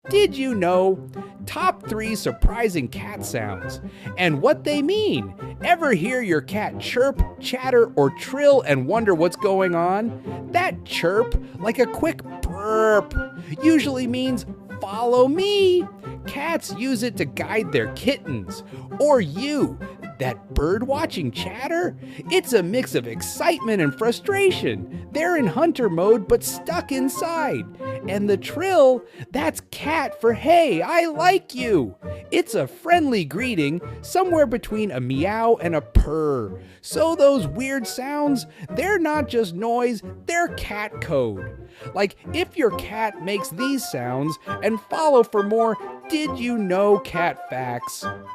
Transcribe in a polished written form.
Did you know? Top 3 surprising cat sounds and what they mean. Ever hear your cat chirp, chatter, or trill and wonder what's going on? That chirp, like a quick burp, usually means follow me. Cats use it to guide their kittens or you. That bird-watching chatter? It's a mix of excitement and frustration. They're in hunter mode but stuck inside. And the trill, that's cat for hey, I like you. It's a friendly greeting somewhere between a meow and a purr. So those weird sounds, they're not just noise, they're cat code. Like if your cat makes these sounds and follow for more Did You Know cat facts.